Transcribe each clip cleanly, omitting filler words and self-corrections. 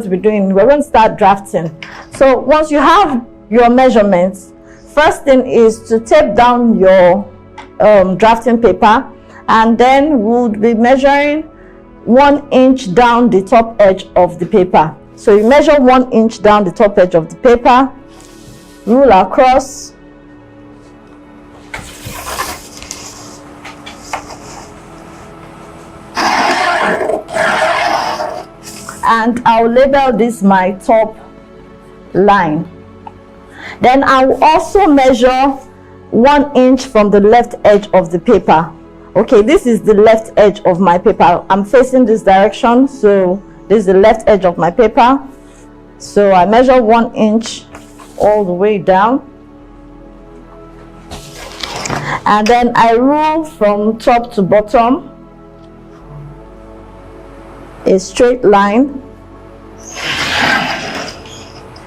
we're going to start drafting. So once you have your measurements, first thing is to tape down your drafting paper, and then we'll be measuring 1 inch down the top edge of the paper. So you measure 1 inch down the top edge of the paper, rule across, and I'll label this my top line. Then I will also measure 1 inch from the left edge of the paper. Okay, this is the left edge of my paper. I'm facing this direction, so this is the left edge of my paper. So I measure 1 inch all the way down, and then I rule from top to bottom a straight line,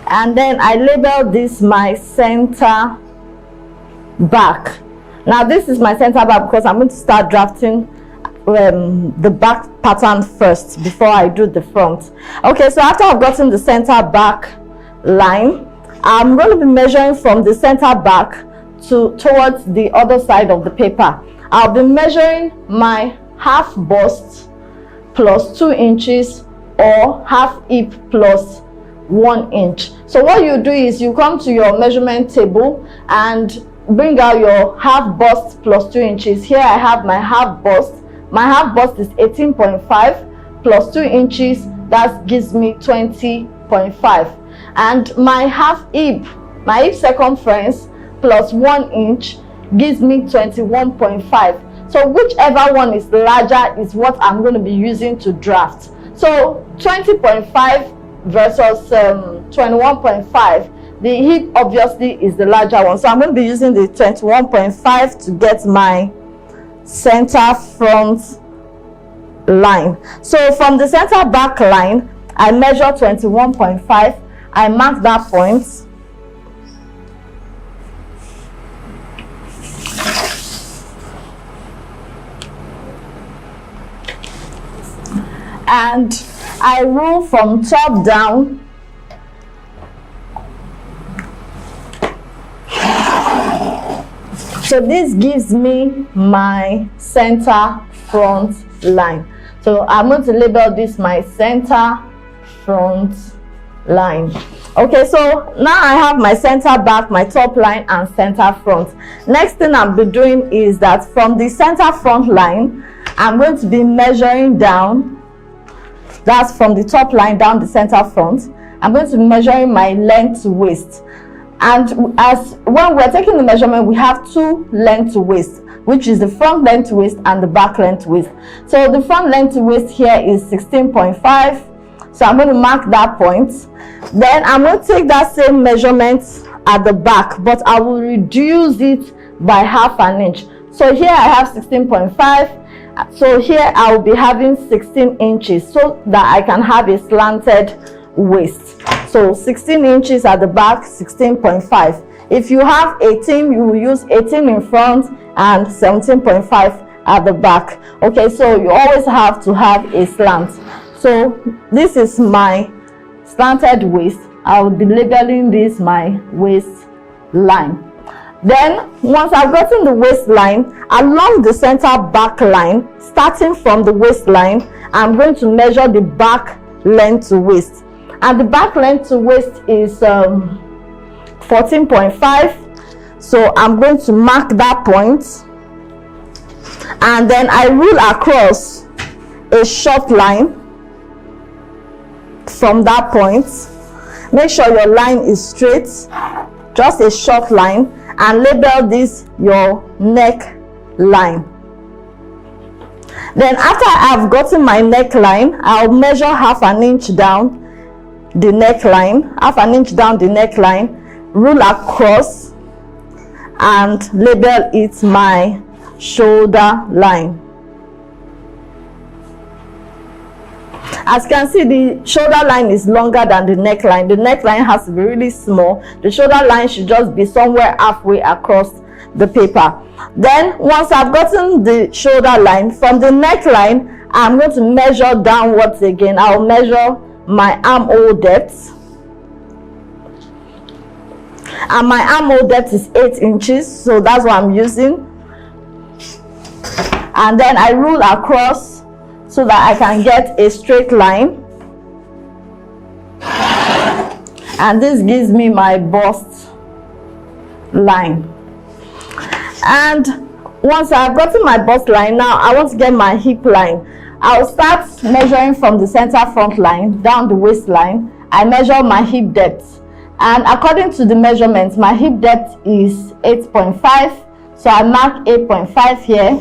and then I label this my center back. Now this is my center back because I'm going to start drafting the back pattern first before I do the front. Okay, so after I've gotten the center back line, I'm going to be measuring from the center back towards the other side of the paper. I'll be measuring my half bust plus 2 inches or half hip plus 1 inch. So what you do is you come to your measurement table and bring out your half bust plus 2 inches. Here I have my half bust. My half bust is 18.5 plus 2 inches. That gives me 20.5. And my my hip circumference plus 1 inch gives me 21.5. So whichever one is larger is what I'm going to be using to draft. So 20.5 versus 21.5. The hip obviously is the larger one, so I'm going to be using the 21.5 to get my center front line. So from the center back line, I measure 21.5. I mark that point, and I rule from top down So this gives me my center front line. So I'm going to label this my center front line. Okay, so now I have my center back, my top line, and center front. Next thing I'll be doing is that from the center front line, I'm going to be measuring down. That's from the top line down the center front. I'm going to be measuring my length to waist. And as when we're taking the measurement, we have two length to waist, which is the front length to waist and the back length to waist. So the front length to waist here is 16.5. So I'm going to mark that point. Then I'm going to take that same measurement at the back, but I will reduce it by half an inch. So here I have 16.5. So here I will be having 16 inches so that I can have a slanted waist. So 16 inches at the back, 16.5. If you have 18, you will use 18 in front and 17.5 at the back. Okay, so you always have to have a slant. So this is my slanted waist. I will be labeling this my waist line. Then once I've gotten the waistline along the center back line, starting from the waistline, I'm going to measure the back length to waist. And the back length to waist is 14.5. So I'm going to mark that point, and then I rule across a short line from that point. Make sure your line is straight, just a short line, and label this your neck line. Then after I've gotten my neckline, I'll measure half an inch down the neckline, half an inch down the neckline, rule across, and label it my shoulder line. As you can see, the shoulder line is longer than the neckline. The neckline has to be really small. The shoulder line should just be somewhere halfway across the paper. Then once I've gotten the shoulder line, from the neckline I'm going to measure downwards again. I'll measure my armhole depth, and my armhole depth is 8 inches, so that's what I'm using. And then I rule across so that I can get a straight line, and this gives me my bust line. And once I've gotten my bust line, now I want to get my hip line. I'll start measuring from the center front line down the waistline. I measure my hip depth, and according to the measurements, my hip depth is 8.5, so I mark 8.5 here.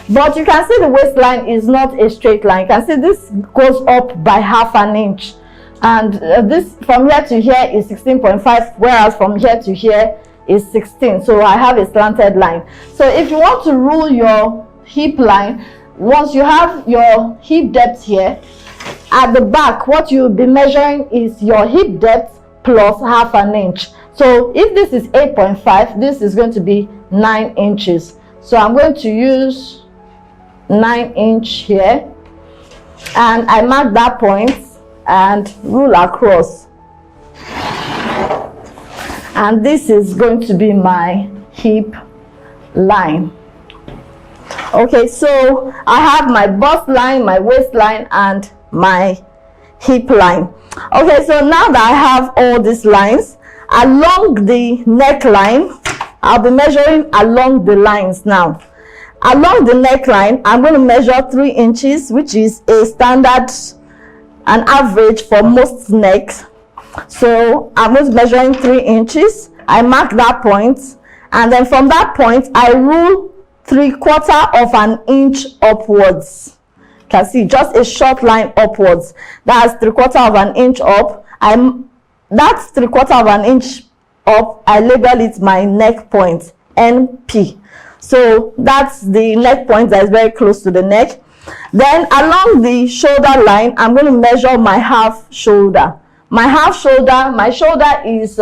But you can see the waistline is not a straight line. You can see this goes up by half an inch, and this from here to here is 16.5, whereas from here to here is 16, so I have a slanted line. So if you want to rule your hip line, once you have your hip depth here, at the back what you'll be measuring is your hip depth plus half an inch. So if this is 8.5, this is going to be 9 inches. So I'm going to use 9 inch here, and I mark that point and rule across, and this is going to be my hip line. Okay, so I have my bust line, my waistline, and my hip line. Okay, so now that I have all these lines along the neckline, I'll be measuring along the lines now. Along the neckline, I'm going to measure 3 inches, which is a standard, an average for most necks. So I'm just measuring 3 inches. I mark that point, and then from that point I rule 3/4 of an inch upwards. You can see just a short line upwards. That's 3/4 of an inch up. That's 3/4 of an inch up. I label it my neck point, NP. So that's the neck point that is very close to the neck. Then along the shoulder line, I'm going to measure my half shoulder. My shoulder is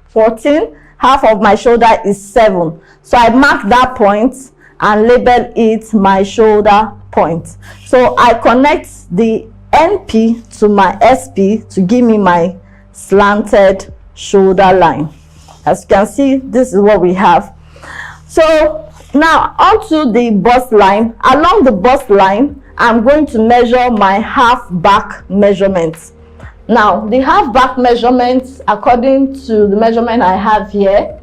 14. Half of my shoulder is 7. So I mark that point and label it my shoulder point. So I connect the NP to my SP to give me my slanted shoulder line. As you can see, this is what we have. So now onto the bust line. Along the bust line, I'm going to measure my half back measurements. Now the half back measurements, according to the measurement I have here,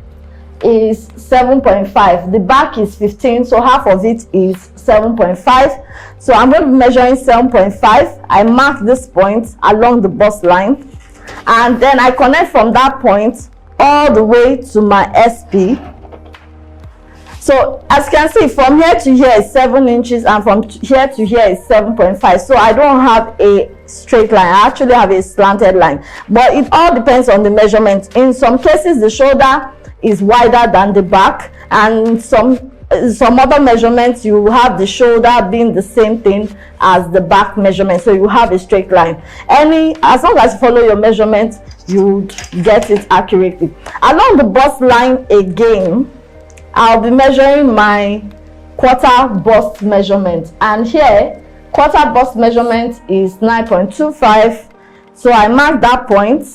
is 7.5. The back is 15, so half of it is 7.5. So I'm going to be measuring 7.5. I mark this point along the bust line, and then I connect from that point all the way to my SP. So as you can see, from here to here is 7 inches, and from here to here is 7.5. So I don't have a straight line. I actually have a slanted line, but it all depends on the measurement. In some cases, the shoulder is wider than the back, and some other measurements you have the shoulder being the same thing as the back measurement, so you have a straight line. As long as you follow your measurement, you would get it accurately. Along the bust line again, I'll be measuring my quarter bust measurement, and here quarter bust measurement is 9.25. So I mark that point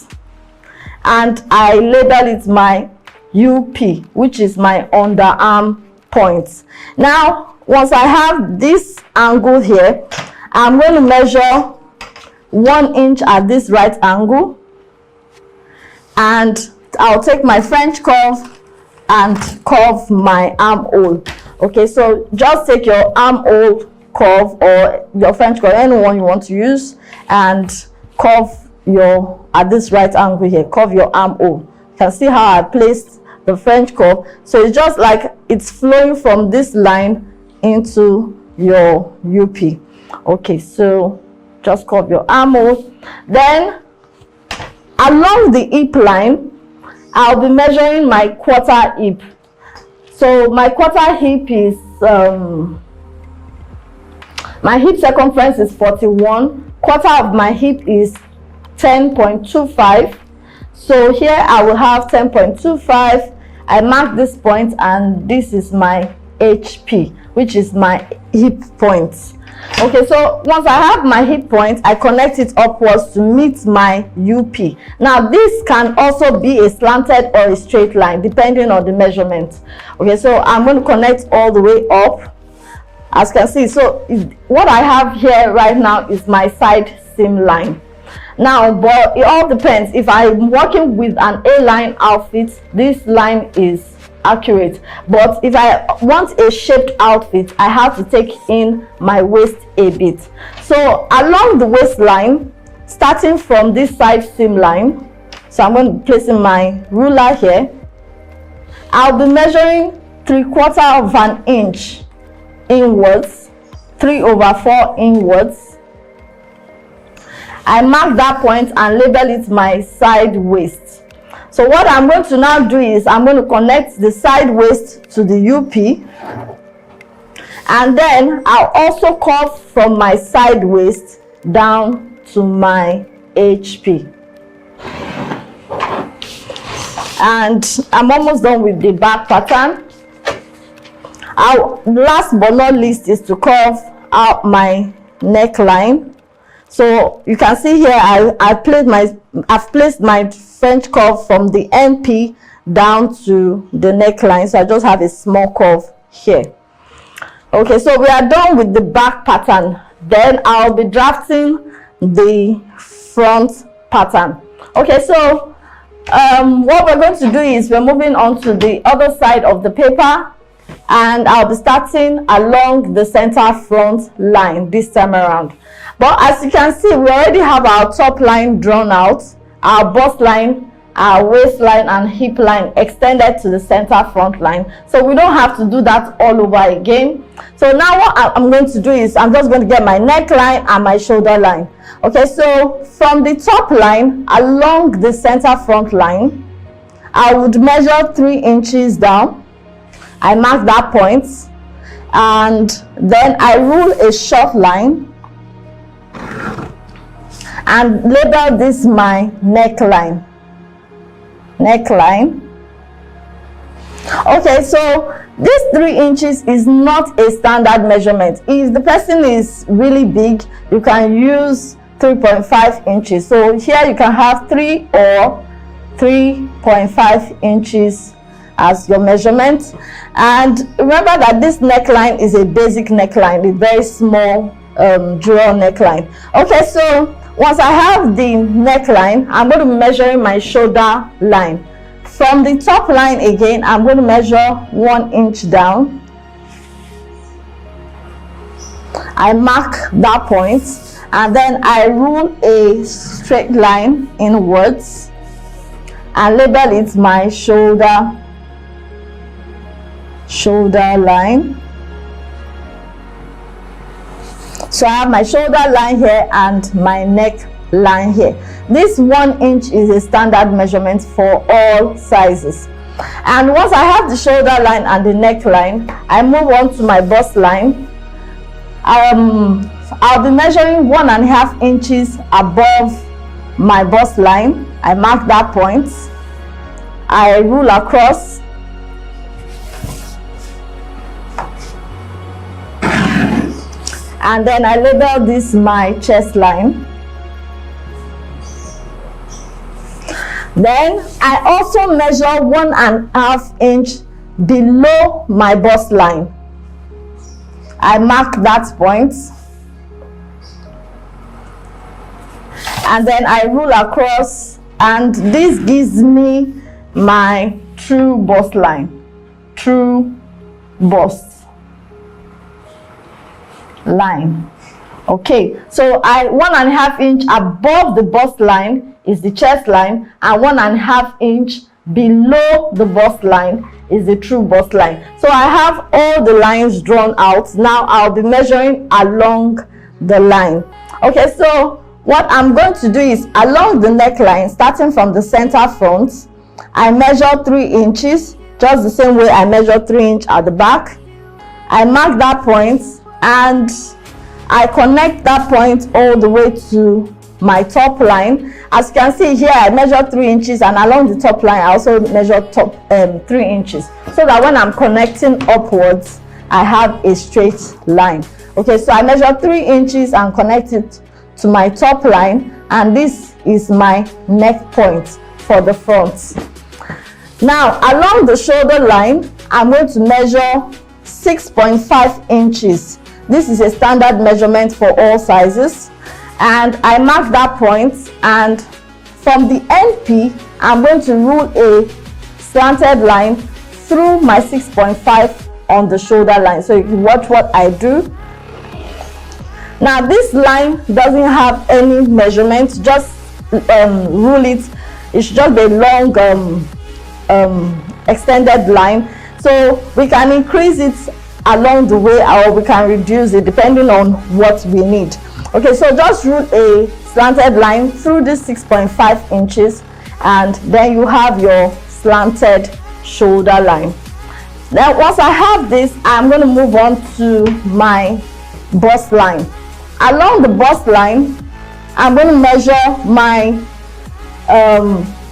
and I label it my UP, which is my underarm point. Now once I have this angle here, I'm going to measure 1 inch at this right angle, and I'll take my French curve and curve my armhole. Okay, so just take your armhole curve or your French curve, anyone you want to use, and curve at this right angle here, curve your armhole. You can see how I placed the French curve. So it's just like it's flowing from this line into your UP. Okay, so just curve your armhole. Then along the hip line, I'll be measuring my quarter hip. So my quarter hip is my hip circumference is 41. Quarter of my hip is 10.25. So here I will have 10.25. I mark this point, and this is my HP, which is my hip point. Okay, so once I have my hip point, I connect it upwards to meet my UP. Now this can also be a slanted or a straight line depending on the measurement. Okay, so I'm going to connect all the way up, as you can see. So what I have here right now is my side seam line. Now, but it all depends. If I'm working with an A-line outfit, this line is accurate, but if I want a shaped outfit, I have to take in my waist a bit. So along the waistline, starting from this side seam line, so I'm going to be placing my ruler here. I'll be measuring 3/4 of an inch inwards, 3/4 inwards. I mark that point and label it my side waist. So what I'm going to now do is I'm going to connect the side waist to the UP, and then I'll also curve from my side waist down to my HP. And I'm almost done with the back pattern. Last but not least is to curve out my neckline. So you can see here I've placed my French curve from the NP down to the neckline, so I just have a small curve here. Okay, so we are done with the back pattern. Then I'll be drafting the front pattern. Okay, so what we're going to do is we're moving on to the other side of the paper, and I'll be starting along the center front line this time around. But as you can see, we already have our top line drawn out, our bust line, our waistline and hip line extended to the center front line, so we don't have to do that all over again. So now what I'm going to do is I'm just going to get my neckline and my shoulder line. Okay, so from the top line along the center front line, I would measure 3 inches down. I mark that point, and then I rule a short line and label this my neckline. Okay, so this 3 inches is not a standard measurement. If the person is really big, you can use 3.5 inches. So here you can have 3 or 3.5 inches as your measurement. And remember that this neckline is a basic neckline, a very small draw neckline. Okay, so once I have the neckline, I'm going to be measuring my shoulder line. From the top line again, I'm going to measure 1 inch down. I mark that point, and then I rule a straight line inwards and label it my shoulder line. So I have my shoulder line here and my neck line here. This 1 inch is a standard measurement for all sizes. And once I have the shoulder line and the neck line, I move on to my bust line. I'll be measuring 1.5 inches above my bust line. I mark that point. I rule across. And then I label this my chest line. Then I also measure 1.5 inch below my bust line. I mark that point. And then I rule across, and this gives me my true bust line. True bust line. Okay, so 1.5 inch above the bust line is the chest line, and 1.5 inch below the bust line is the true bust line. So I have all the lines drawn out. Now I'll be measuring along the line. Okay, so what I'm going to do is along the neckline, starting from the center front, I measure 3 inches, just the same way I measure 3 inches at the back. I mark that point, and I connect that point all the way to my top line. As you can see here, I measure 3 inches, and along the top line I also measure 3 inches, so that when I'm connecting upwards, I have a straight line. Okay, so I measure 3 inches and connect it to my top line, and this is my neck point for the front. Now along the shoulder line, I'm going to measure 6.5 inches. This is a standard measurement for all sizes, and I mark that point, and from the NP I'm going to rule a slanted line through my 6.5 on the shoulder line. So you can watch what I do. Now this line doesn't have any measurement, just rule it. It's just a long extended line, so we can increase it along the way or we can reduce it depending on what we need. Okay, so just rule a slanted line through this 6.5 inches, and then you have your slanted shoulder line. Now once I have this, I'm going to move on to my bust line. Along the bust line, I'm going to measure my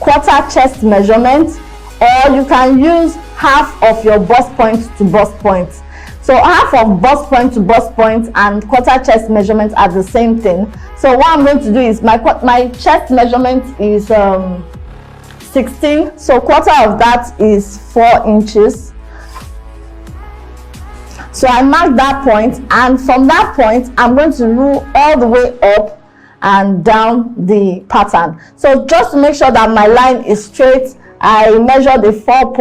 quarter chest measurement, or you can use half of your bust point to bust point. So half of bust point to bust point and quarter chest measurement are the same thing. So what I'm going to do is my chest measurement is 16, so quarter of that is 4 inches. So I mark that point, and from that point I'm going to rule all the way up and down the pattern. So just to make sure that my line is straight, I measure the 4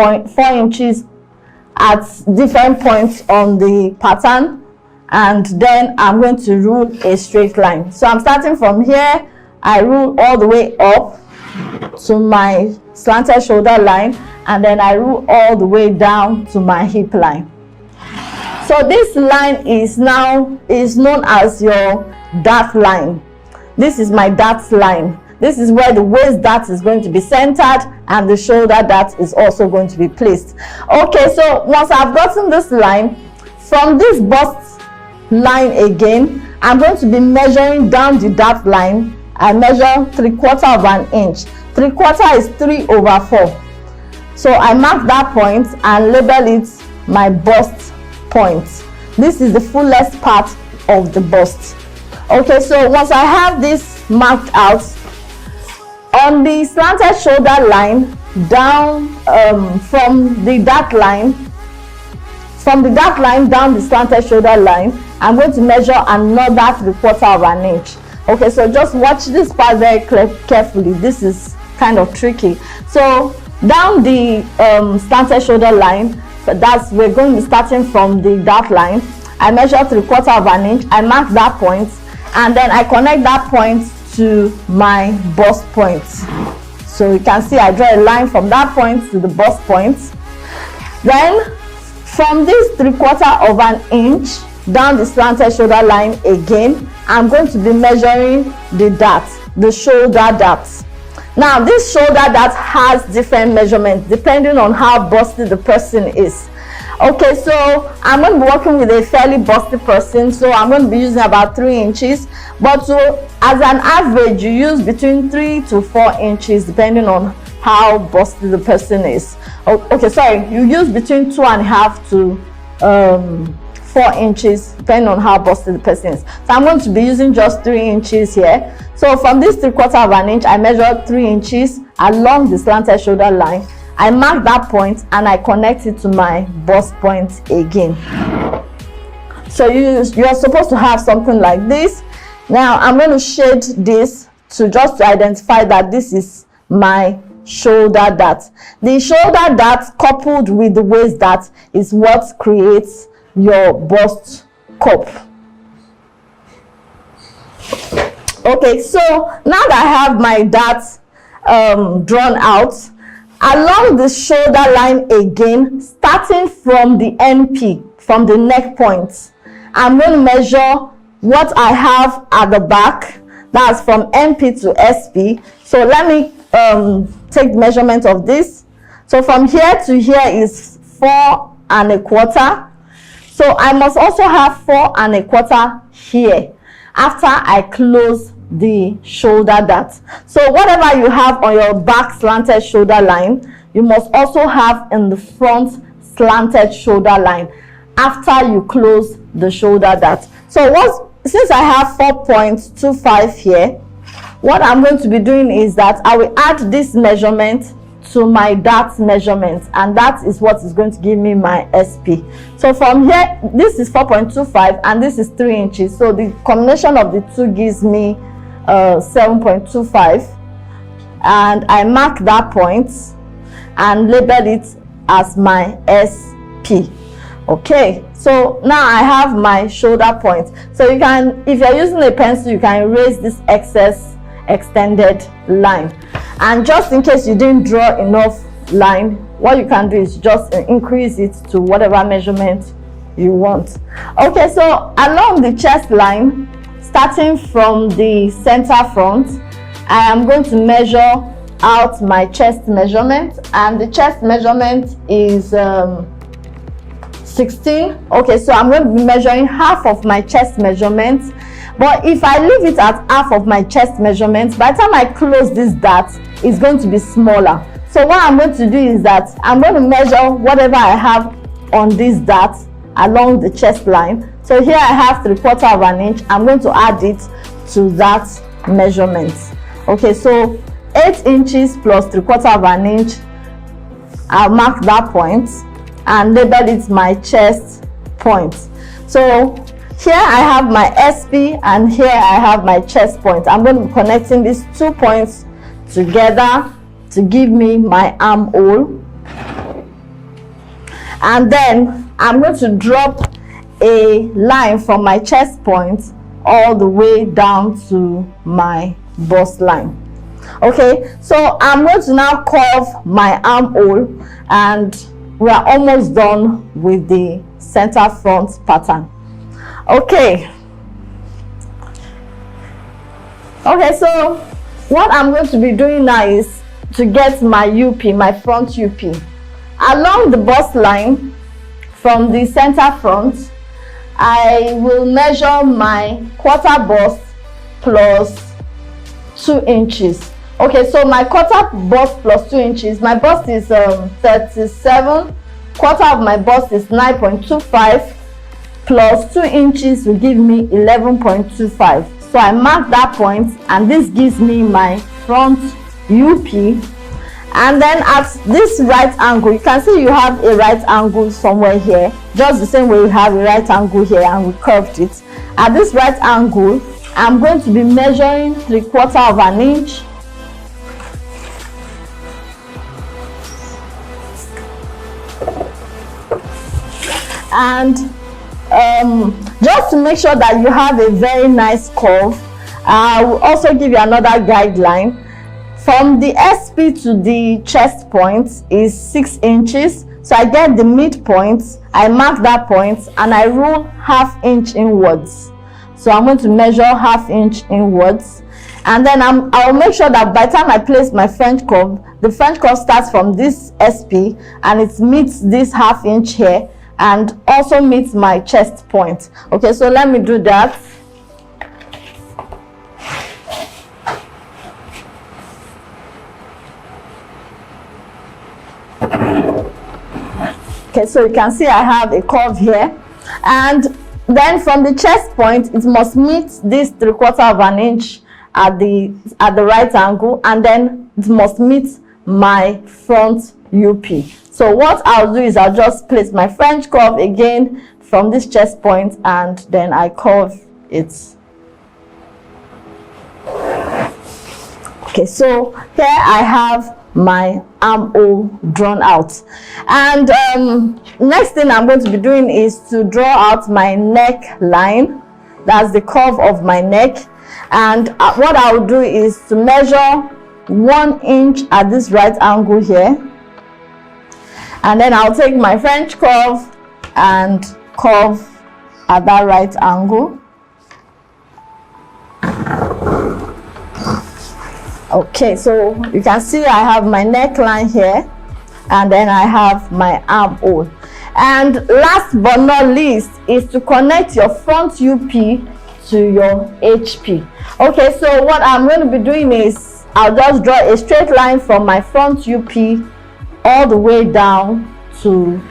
inches at different points on the pattern, and then I'm going to rule a straight line. So I'm starting from here, I rule all the way up to my slanted shoulder line, and then I rule all the way down to my hip line. So this line is known as your dart line. This is my dart line. This is where the waist dart is going to be centered and the shoulder dart is also going to be placed. Okay, so once I've gotten this line, from this bust line again, I'm going to be measuring down the dart line. I measure 3/4 of an inch. 3/4 is 3/4. So I mark that point and label it my bust point. This is the fullest part of the bust. Okay, so once I have this marked out, on the slanted shoulder line down from the dart line down the slanted shoulder line, I'm going to measure another 3/4 of an inch. Okay, so just watch this part very carefully. This is kind of tricky. So down the slanted shoulder line, we're going to be starting from the dart line. I measure 3/4 of an inch. I mark that point, and then I connect that point to my bust point. So you can see I draw a line from that point to the bust point. Then from this 3/4 of an inch down the slanted shoulder line again, I'm going to be measuring the dart, the shoulder dart. Now this shoulder dart has different measurements depending on how busty the person is. Okay, so I'm going to be working with a fairly busty person, so I'm going to be using about 3 inches, but so as an average you use between 3 to 4 inches depending on how busty the person is. Okay, sorry, you use between 2.5 to 4 inches depending on how busty the person is. So I'm going to be using just 3 inches here. So from this 3/4 of an inch, I measure 3 inches along the slanted shoulder line. I mark that point and I connect it to my bust point again. So you are supposed to have something like this. Now I'm going to shade this to identify that this is my shoulder dart. The shoulder dart coupled with the waist dart is what creates your bust cup. Okay, so now that I have my dart drawn out, along the shoulder line again, starting from the NP, from the neck point, I'm going to measure what I have at the back. That's from NP to SP. So let me take the measurement of this. So from here to here is 4.25. So I must also have 4.25 here after I close the shoulder dart. So whatever you have on your back slanted shoulder line, you must also have in the front slanted shoulder line. after you close the shoulder dart. So since I have 4.25 here, what I'm going to be doing is that I will add this measurement to my dart measurement, and that is what is going to give me my SP. So from here, this is 4.25 and this is 3 inches, so the combination of the two gives me 7.25, and I mark that point and label it as my SP. Okay, so now I have my shoulder point. So you can, if you're using a pencil, you can erase this excess extended line, and just in case you didn't draw enough line, what you can do is just increase it to whatever measurement you want. Okay, so along the chest line, starting from the center front, I am going to measure out my chest measurement, and the chest measurement is 16. Okay, so I'm going to be measuring half of my chest measurement, but if I leave it at half of my chest measurement, by the time I close this dart, it's going to be smaller. So what I'm going to do is that I'm going to measure whatever I have on this dart along the chest line. So here I have 3/4 of an inch. I'm going to add it to that measurement. Okay, so 8 inches plus 3/4 of an inch, I'll mark that point and label it my chest point. So here I have my SP and here I have my chest point. I'm going to be connecting these 2 points together to give me my armhole, and then I'm going to drop a line from my chest point all the way down to my bust line. Okay, so I'm going to now curve my armhole, and we are almost done with the center front pattern. Okay, so what I'm going to be doing now is to get my UP, my front UP. Along the bust line from the center front, I will measure my quarter bust plus 2 inches. Okay, so my quarter bust plus 2 inches, my bust is 37, quarter of my bust is 9.25, plus 2 inches will give me 11.25. So I mark that point, and this gives me my front UP. And then at this right angle, you can see you have a right angle somewhere here, just the same way you have a right angle here, and we curved it. At this right angle, I'm going to be measuring 3/4 of an inch, and just to make sure that you have a very nice curve, I will also give you another guideline. From the SP to the chest point is 6 inches, so I get the midpoint, I mark that point, and I rule 1/2 inch inwards. So I'm going to measure 1/2 inch inwards, and then I'll make sure that by the time I place my French curve, the French curve starts from this SP and it meets this 1/2 inch here, and also meets my chest point. Okay, so let me do that. Okay, so you can see I have a curve here, and then from the chest point, it must meet this 3/4 of an inch at the right angle, and then it must meet my front UP. So what I'll do is I'll just place my French curve again from this chest point, and then I curve it. Okay, so here I have my armhole drawn out, and next thing I'm going to be doing is to draw out my neck line. That's the curve of my neck, and what I'll do is to measure 1 inch at this right angle here, and then I'll take my French curve and curve at that right angle. Okay, so you can see I have my neckline here, and then I have my armhole. And last but not least is to connect your front UP to your HP. Okay, so what I'm going to be doing is I'll just draw a straight line from my front UP all the way down to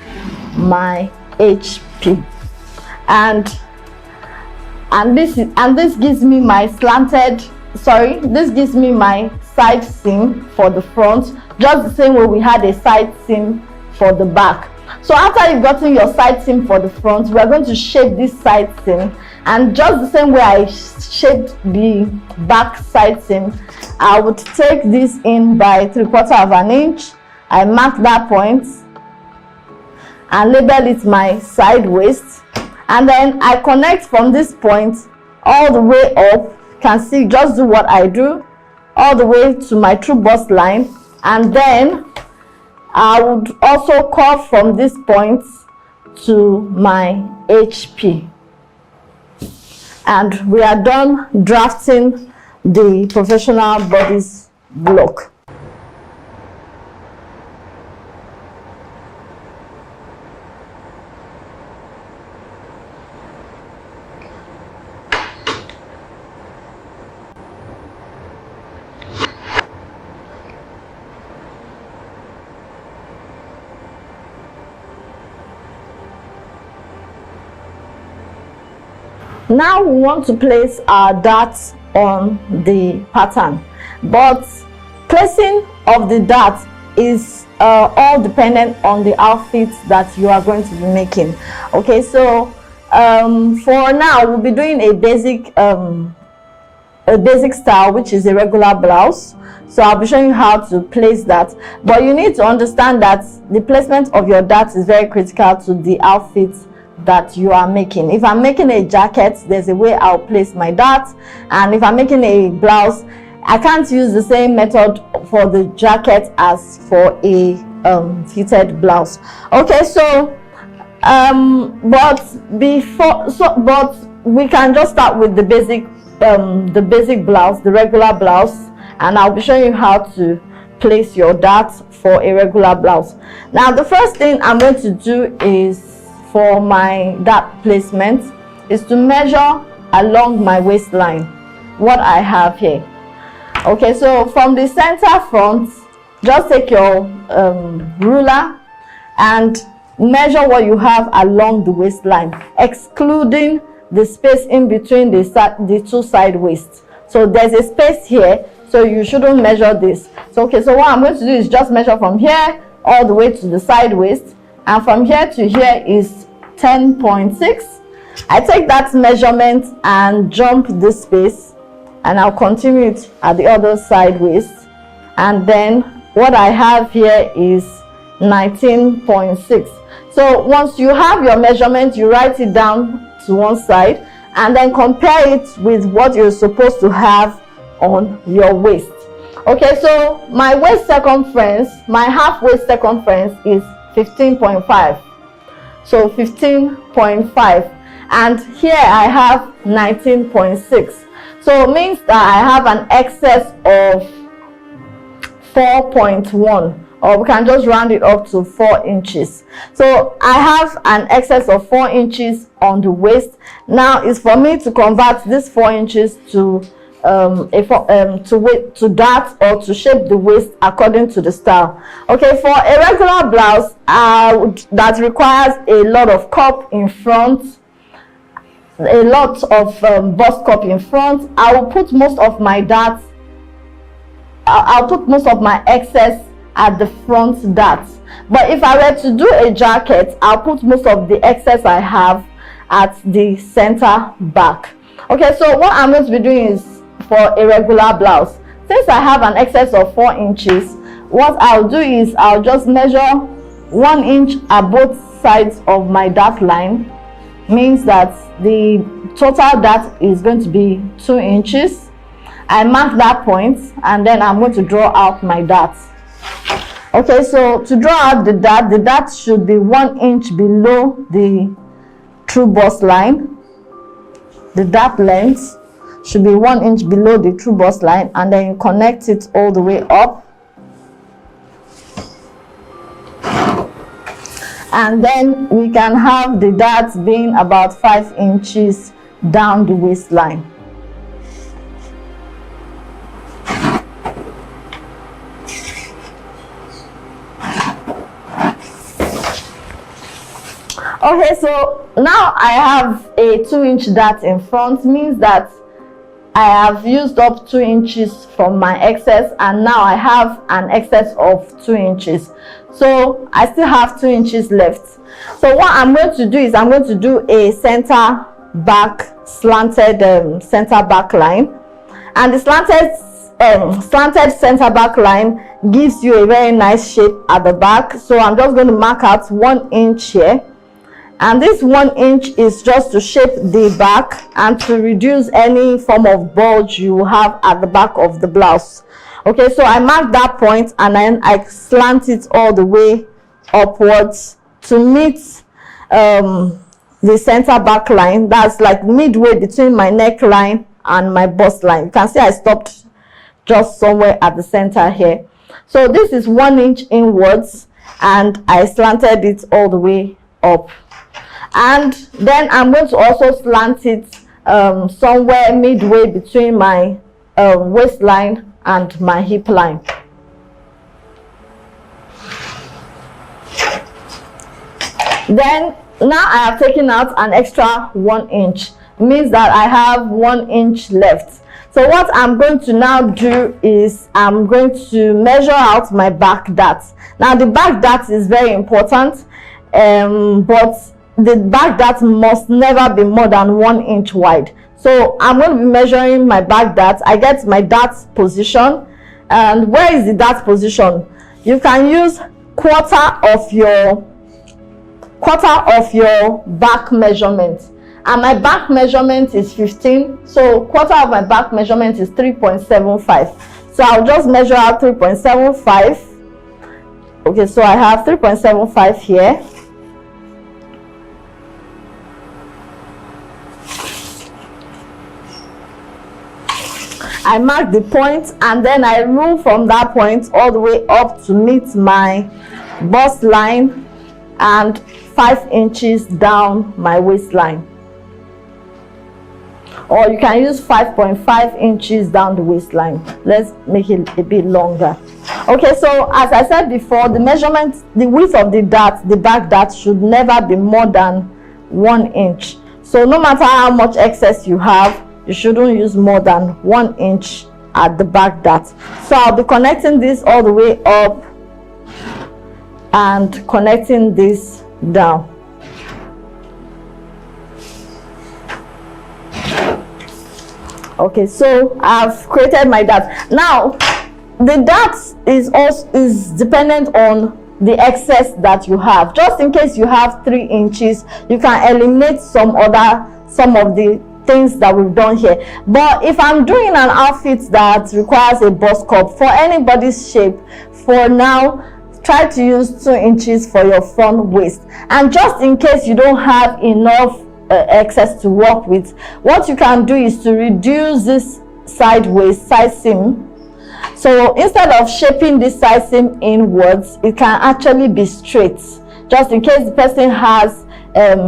my HP. And this gives me my this gives me my side seam for the front, just the same way we had a side seam for the back. So after you've gotten your side seam for the front, we are going to shape this side seam, and just the same way I shaped the back side seam, I would take this in by 3/4 inch. I mark that point and label it my side waist, and then I connect from this point all the way up. You can see, just do what I do, all the way to my true bust line, and then I would also cut from this point to my HP. And we are done drafting the professional bodice block. Now we want to place our darts on the pattern, but placing of the darts is all dependent on the outfit that you are going to be making. Okay, so for now we'll be doing a basic style, which is a regular blouse. So I'll be showing you how to place that, but you need to understand that the placement of your darts is very critical to the outfit that you are making. If I'm making a jacket, there's a way I'll place my darts, and if I'm making a blouse, I can't use the same method for the jacket as for a fitted blouse. Okay, so but we can just start with the basic blouse, the regular blouse, and I'll be showing you how to place your darts for a regular blouse. Now the first thing I'm going to do is, for my dart placement, is to measure along my waistline what I have here. Okay, so from the center front, just take your ruler and measure what you have along the waistline, excluding the space in between the two side waists. So there's a space here, so you shouldn't measure this. So okay, so what I'm going to do is just measure from here all the way to the side waist, and from here to here is 10.6. I take that measurement and jump this space, and I'll continue it at the other side waist, and then what I have here is 19.6. So once you have your measurement, you write it down to one side and then compare it with what you're supposed to have on your waist. Okay, so my waist circumference, my half waist circumference is 15.5. So 15.5, and here I have 19.6. So it means that I have an excess of 4.1, or we can just round it up to 4 inches. So I have an excess of 4 inches on the waist. Now it's for me to convert this 4 inches to dart, or to shape the waist according to the style. Okay, for a regular blouse that requires a lot of cup in front, a lot of bust cup in front, I will put most of my darts, I'll put most of my excess at the front darts. But if I were to do a jacket, I'll put most of the excess I have at the center back. Okay, so what I'm going to be doing is, for a regular blouse, since I have an excess of 4 inches, what I'll do is I'll just measure 1 inch at both sides of my dart line. Means that the total dart is going to be 2 inches. I mark that point, and then I'm going to draw out my darts. Okay, so to draw out the dart should be 1 inch below the true bust line. The dart length should be 1 inch below the true bust line, and then you connect it all the way up, and then we can have the darts being about 5 inches down the waistline. Okay, so now I have a 2-inch dart in front, means that I have used up 2 inches from my excess, and now I have an excess of 2 inches. So I still have 2 inches left. So what I'm going to do is I'm going to do a center back slanted center back line, and the slanted center back line gives you a very nice shape at the back. So I'm just going to mark out 1 inch here, and this 1 inch is just to shape the back and to reduce any form of bulge you have at the back of the blouse. Okay, so I mark that point and then I slant it all the way upwards to meet the center back line. That's like midway between my neckline and my bust line. You can see I stopped just somewhere at the center here. So this is 1 inch inwards, and I slanted it all the way up. And then I'm going to also slant it somewhere midway between my waistline and my hip line. Then now I have taken out an extra 1 inch, means that I have 1 inch left. So what I'm going to now do is I'm going to measure out my back dart. Now the back dart is very important, but the back dart must never be more than 1 inch wide. So I'm going to be measuring my back dart. I get my dart position, and where is the dart position? You can use quarter of your back measurement, and my back measurement is 15, so quarter of my back measurement is 3.75. so I'll just measure out 3.75. okay, so I have 3.75 here. I mark the point, and then I rule from that point all the way up to meet my bust line and 5 inches down my waistline, or you can use 5.5 inches down the waistline. Let's make it a bit longer. Okay, so as I said before, the measurement, the width of the dart, the back dart, should never be more than 1 inch. So no matter how much excess you have, you shouldn't use more than 1 inch at the back dart. So I'll be connecting this all the way up and connecting this down. Okay, so I've created my dart. Now the dart is dependent on the excess that you have. Just in case you have 3 inches, you can eliminate some of the things that we've done here. But if I'm doing an outfit that requires a bust cup for anybody's shape, for now try to use 2 inches for your front waist. And just in case you don't have enough excess to work with, what you can do is to reduce this side seam. So instead of shaping this side seam inwards, it can actually be straight, just in case the person has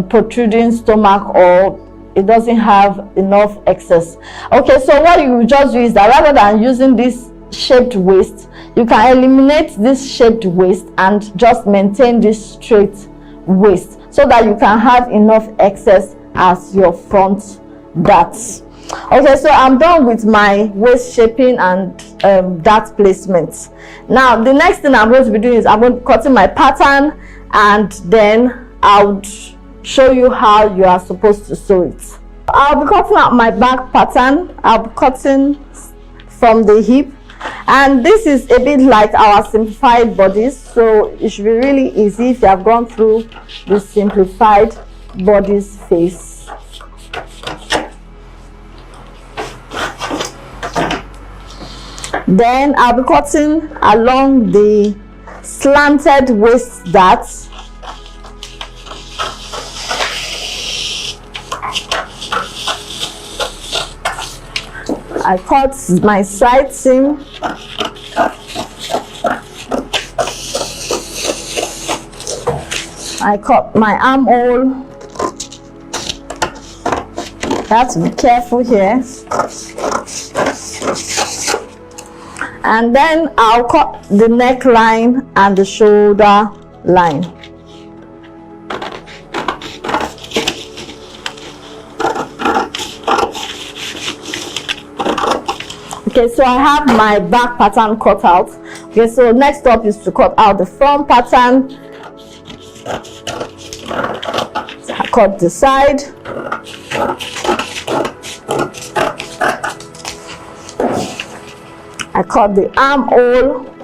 protruding stomach or it doesn't have enough excess. Okay, so what you just do is that rather than using this shaped waist, you can eliminate this shaped waist and just maintain this straight waist, so that you can have enough excess as your front darts. Okay, so I'm done with my waist shaping and dart placement. Now the next thing I'm going to be doing is I'm going to be cutting my pattern, and then I'll show you how you are supposed to sew it. I'll be cutting out my back pattern. I'll be cutting from the hip, and this is a bit like our simplified bodice, so it should be really easy if you have gone through the simplified bodice phase. Then I'll be cutting along the slanted waist darts. I cut my side seam. I cut my armhole. You have to be careful here. And then I'll cut the neckline and the shoulder line. Okay, so I have my back pattern cut out. Okay, so next up is to cut out the front pattern. So I cut the side. I cut the armhole.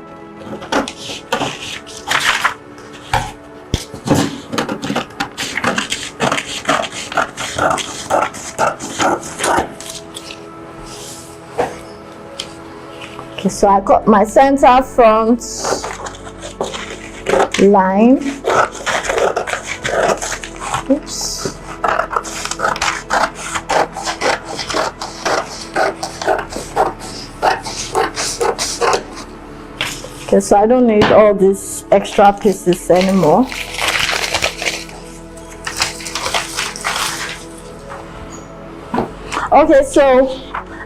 Okay, so I cut my center front line. Oops. Okay, so I don't need all these extra pieces anymore. Okay, so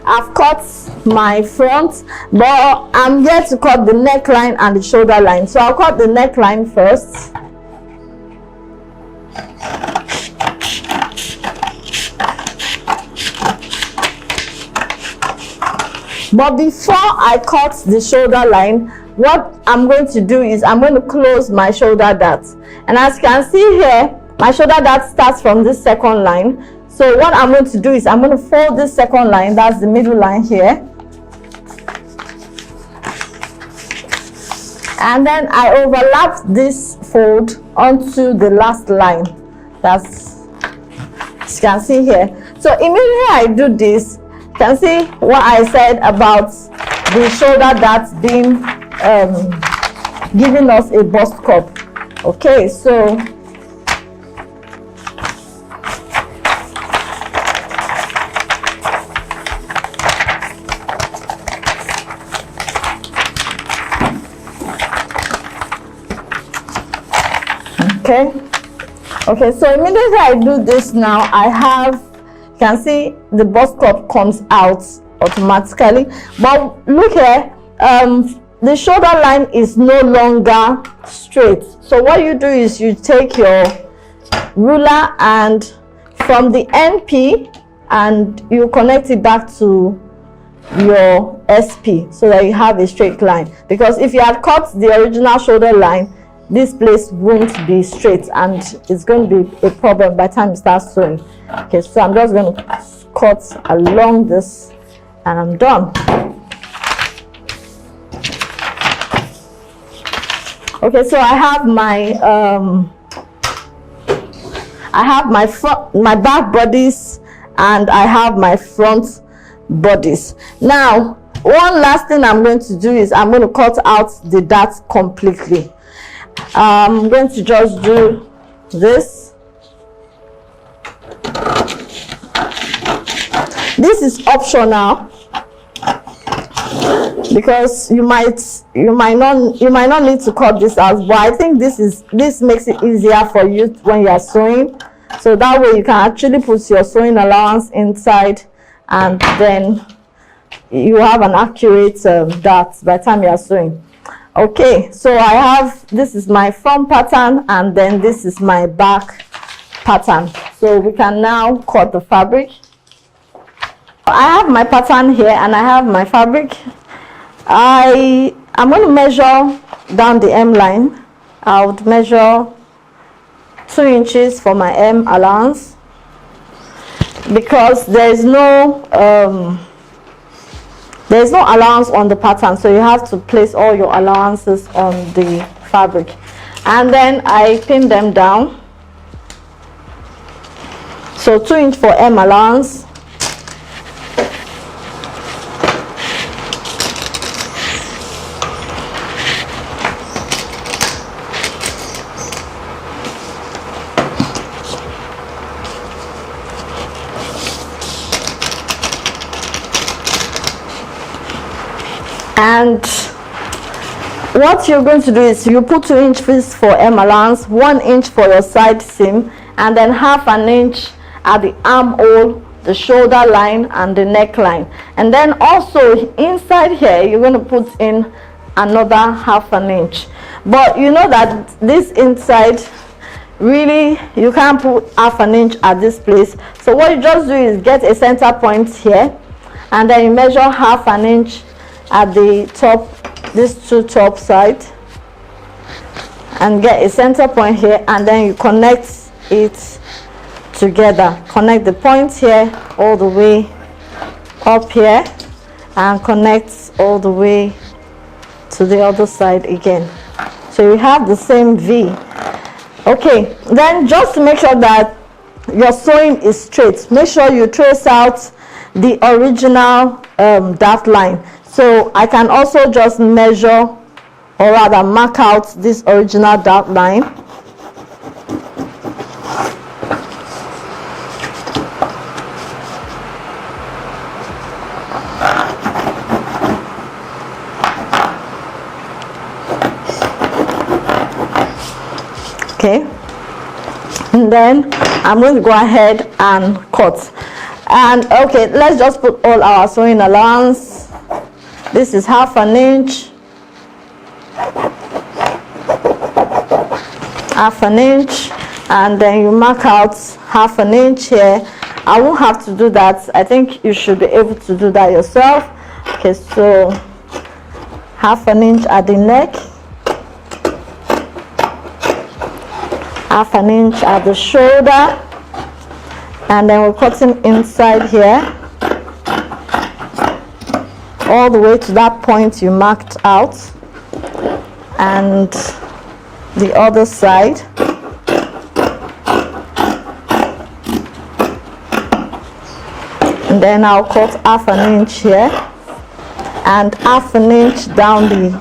I've cut my front, but I'm here to cut the neckline and the shoulder line. So I'll cut the neckline first. But before I cut the shoulder line, what I'm going to do is I'm going to close my shoulder dart. And as you can see here, my shoulder dart starts from this second line. So what I'm going to do is I'm going to fold this second line, that's the middle line here. And then I overlap this fold onto the last line. That's, as you can see here. So immediately I do this, you can see what I said about the shoulder dart being giving us a bust cup. Okay, so okay, so immediately I do this now, I have, you can see the bust cup comes out automatically. But look here, the shoulder line is no longer straight. So what you do is you take your ruler and from the NP and you connect it back to your SP so that you have a straight line. Because if you had cut the original shoulder line, this place won't be straight and it's going to be a problem by the time you start sewing. Okay, so I'm just going to cut along this and I'm done. Okay, so I have my back bodice and I have my front bodice. Now one last thing I'm going to do is I'm going to cut out the dart completely. I'm going to just do this. This is optional because you might not need to cut this out, but I think this makes it easier for you when you are sewing, so that way you can actually put your sewing allowance inside and then you have an accurate dart by the time you are sewing. Okay, so I have, this is my front pattern and then this is my back pattern. So we can now cut the fabric. I have my pattern here and I have my fabric. I'm going to measure down the M line. I would measure 2 inches for my M allowance because there is no allowance on the pattern, so you have to place all your allowances on the fabric. And then I pin them down. So 2 inch for M allowance. And what you're going to do is you put 2 inches for M allowance, 1 inch for your side seam, and then ½ an inch at the armhole, the shoulder line and the neckline. And then also inside here you're going to put in another ½ an inch. But you know that this inside, really you can't put ½ an inch at this place. So what you just do is get a center point here and then you measure 1/2 inch at the top, these two top sides, and get a center point here, and then you connect it together. Connect the point here all the way up here, and connect all the way to the other side again, so you have the same V. Okay, then just to make sure that your sewing is straight, make sure you trace out the original dart line. So I can also just measure, or rather mark out this original dart line. Okay, and then I'm going to go ahead and cut. And okay, let's just put all our sewing allowance. This is 1/2 inch, 1/2 inch, and then you mark out 1/2 inch here. I won't have to do that. I think you should be able to do that yourself. Okay, so 1/2 inch at the neck, 1/2 inch at the shoulder, and then we're cutting inside here all the way to that point you marked out, and the other side. And then I'll cut 1/2 inch here and 1/2 inch down the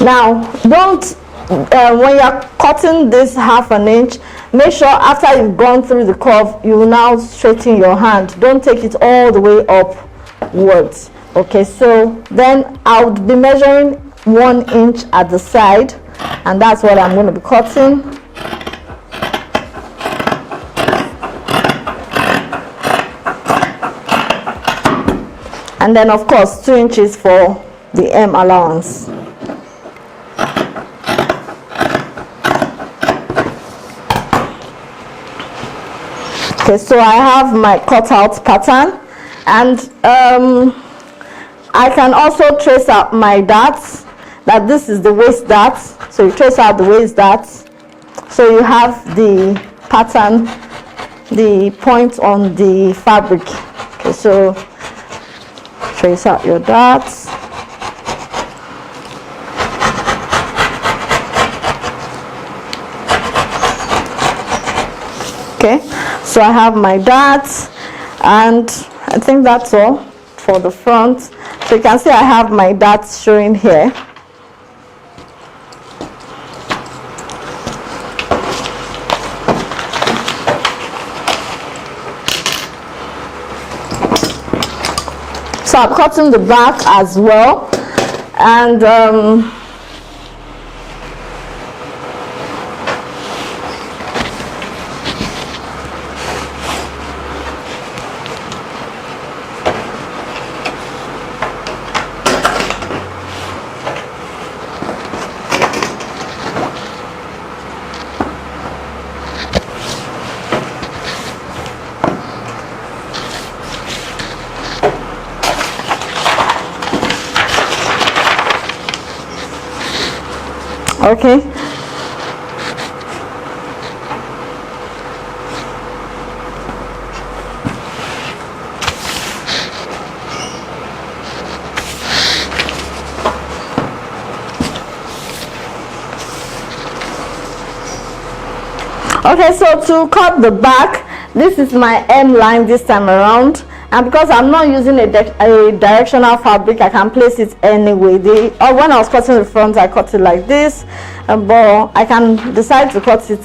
Now, don't, when you're cutting this 1/2 inch, make sure after you've gone through the curve, you will now straighten your hand. Don't take it all the way upwards. Okay, so then I would be measuring 1 inch at the side, and that's what I'm going to be cutting. And then, of course, 2 inches for the M allowance. Okay, so I have my cutout pattern, and I can also trace out my darts, that this is the waist dart. So you trace out the waist darts, so you have the pattern, the point on the fabric. Okay, so trace out your darts. Okay, so I have my darts, and I think that's all for the front. So you can see I have my darts showing here. So I'm cutting the back as well, and okay. Okay, so to cut the back, this is my M line this time around, and because I'm not using a directional fabric, I can place it anyway. When I was cutting the front, I cut it like this, but I can decide to cut it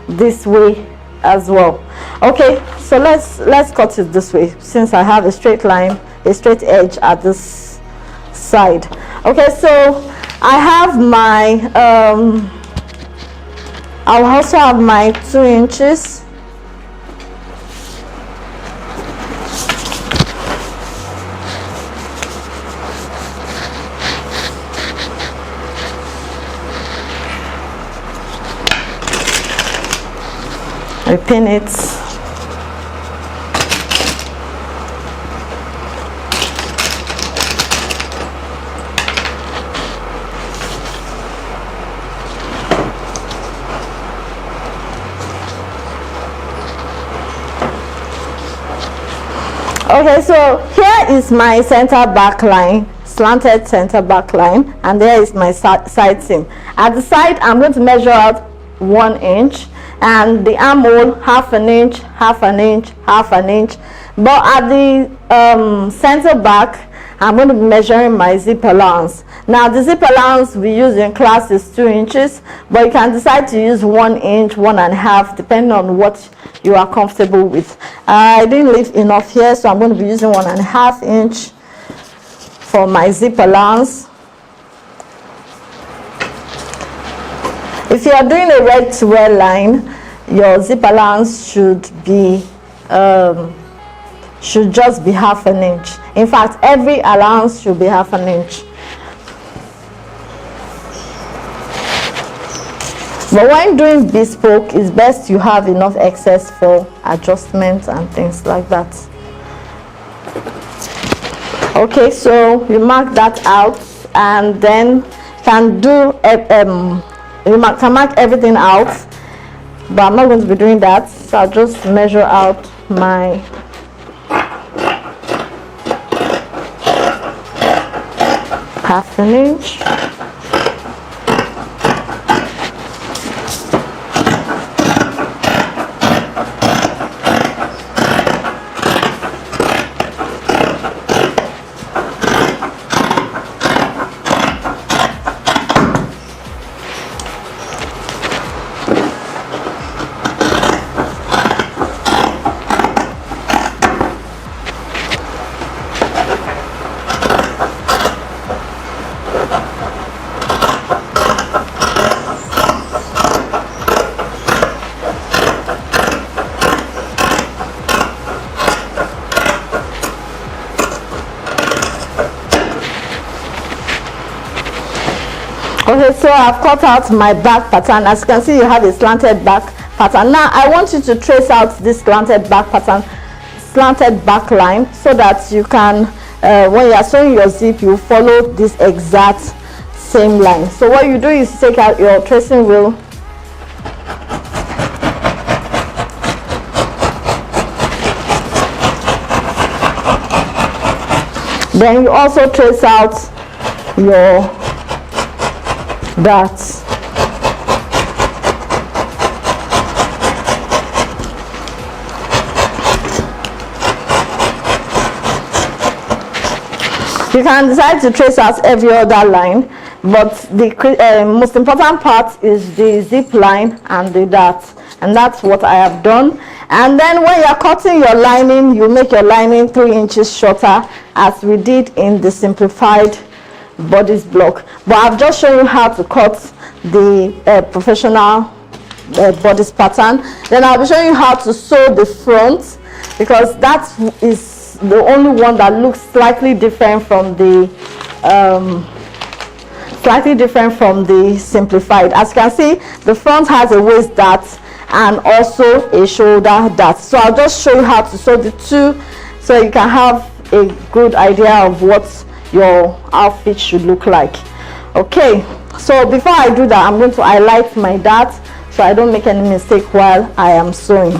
this way as well. Okay, so let's cut it this way, since I have a straight line, a straight edge at this side. Okay, so I have my I'll also have my 2 inches. we pin it. Okay, so here is my center back line, slanted center back line, and there is my side seam. At the side, I'm going to measure out 1 inch, and the armhole half an inch, half an inch, half an inch. But at the center back, I'm going to be measuring my zip allowance. Now the zip allowance we use in class is 2 inches, but you can decide to use 1 inch, 1.5, depending on what you are comfortable with. I didn't leave enough here, so I'm going to be using 1.5 inch for my zip allowance. If you are doing a ready to wear line, your zip allowance should just be half an inch. In fact, every allowance should be half an inch. But when doing bespoke, it's best you have enough excess for adjustments and things like that. Okay, so you mark that out, and then can do you can mark everything out, but I'm not going to be doing that, so I'll just measure out my half an inch. Okay, so I've cut out my back pattern. As you can see, you have a slanted back pattern. Now I want you to trace out this slanted back pattern, slanted back line, so that you can when you are sewing your zip, you follow this exact same line. So what you do is take out your tracing wheel, then you also trace out your darts. You can decide to trace out every other line, but the most important part is the zip line and the darts, and that's what I have done. And then when you are cutting your lining, you make your lining 3 inches shorter, as we did in the simplified bodice block. But I've just shown you how to cut the professional bodice pattern. Then I'll be showing you how to sew the front, because that is the only one that looks slightly different from the simplified. As you can see, the front has a waist dart and also a shoulder dart. So I'll just show you how to sew the two, so you can have a good idea of what your outfit should look like. Okay, so before I do that, I'm going to highlight my dart so I don't make any mistake while I am sewing.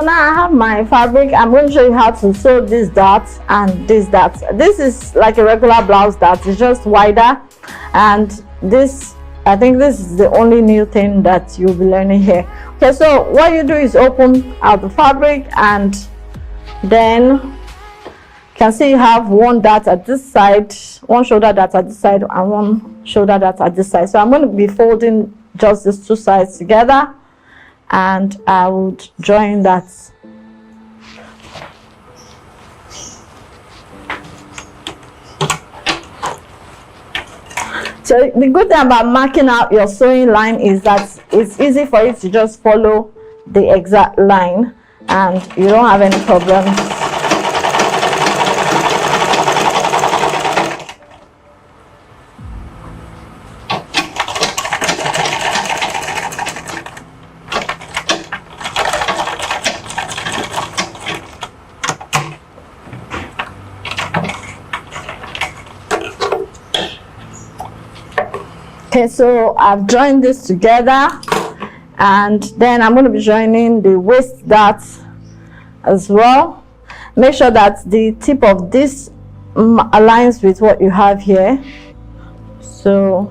now I have my fabric. I'm going to show you how to sew this dart and this dart. This is like a regular blouse dart, it's just wider, and this, I think this is the only new thing that you'll be learning here. Okay, so what you do is open out the fabric, and then you can see you have one dart at this side, one shoulder dart at this side, and one shoulder dart at this side. So I'm going to be folding just these two sides together, and I would join that. So the good thing about marking out your sewing line is that it's easy for you to just follow the exact line, and you don't have any problems. Okay, so I've joined this together, and then I'm going to be joining the waist dart as well. Make sure that the tip of this aligns with what you have here. So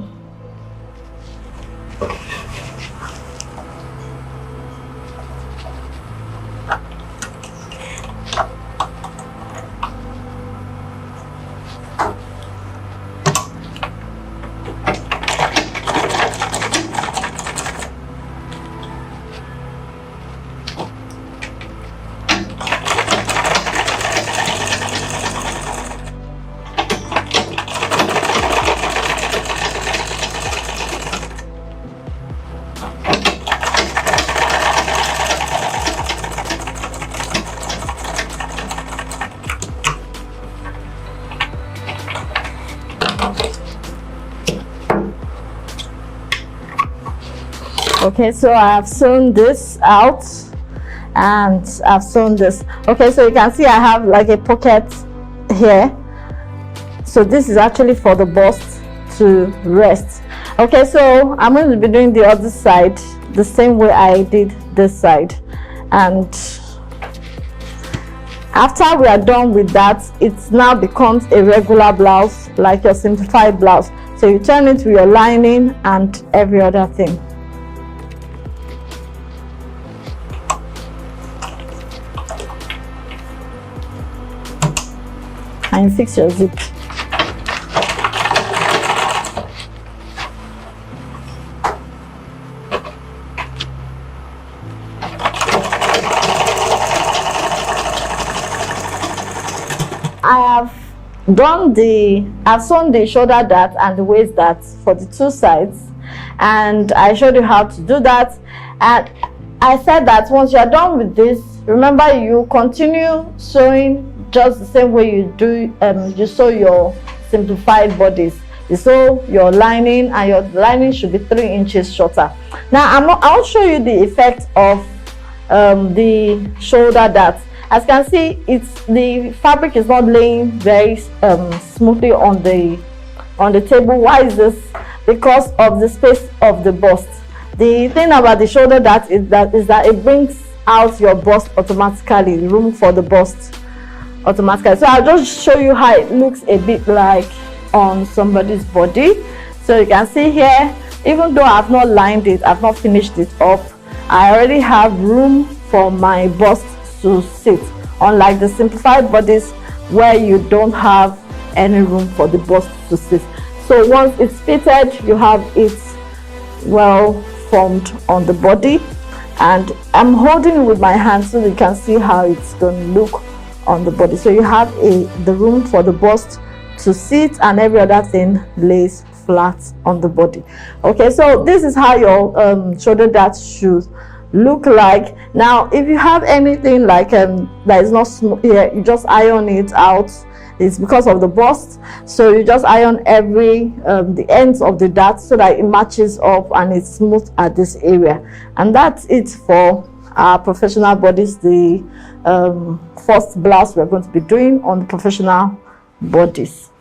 okay, so I have sewn this out, and I've sewn this. Okay, so you can see I have like a pocket here, so this is actually for the bust to rest. Okay, so I'm going to be doing the other side the same way I did this side, and after we are done with that, it now becomes a regular blouse, like your simplified blouse. So you turn it with your lining and every other thing. And fix your zip. I've sewn the shoulder dart and the waist dart for the two sides, and I showed you how to do that. And I said that once you are done with this, remember, you continue sewing just the same way you do you sew your simplified bodice. You sew your lining, and your lining should be 3 inches shorter. Now I'll show you the effect of the shoulder dart. As you can see, the fabric is not laying very smoothly on the table. Why is this? Because of the space of the bust. The thing about the shoulder dart is that it brings out your bust automatically, room for the bust automatically. So I'll just show you how it looks a bit like on somebody's body. So you can see here, even though I've not lined it, I've not finished it up, I already have room for my bust to sit, unlike the simplified bodice where you don't have any room for the bust to sit. So once it's fitted, you have it well formed on the body, and I'm holding it with my hand so you can see how it's going to look on the body. So you have the room for the bust to sit, and every other thing lays flat on the body. Okay, so this is how your shoulder dart should look like. Now if you have anything like that is not smooth here, you just iron it out. It's because of the bust, so you just iron every the ends of the dart so that it matches up and it's smooth at this area. And that's it for our professional bodies, the first blouse we're going to be doing on the professional bodies.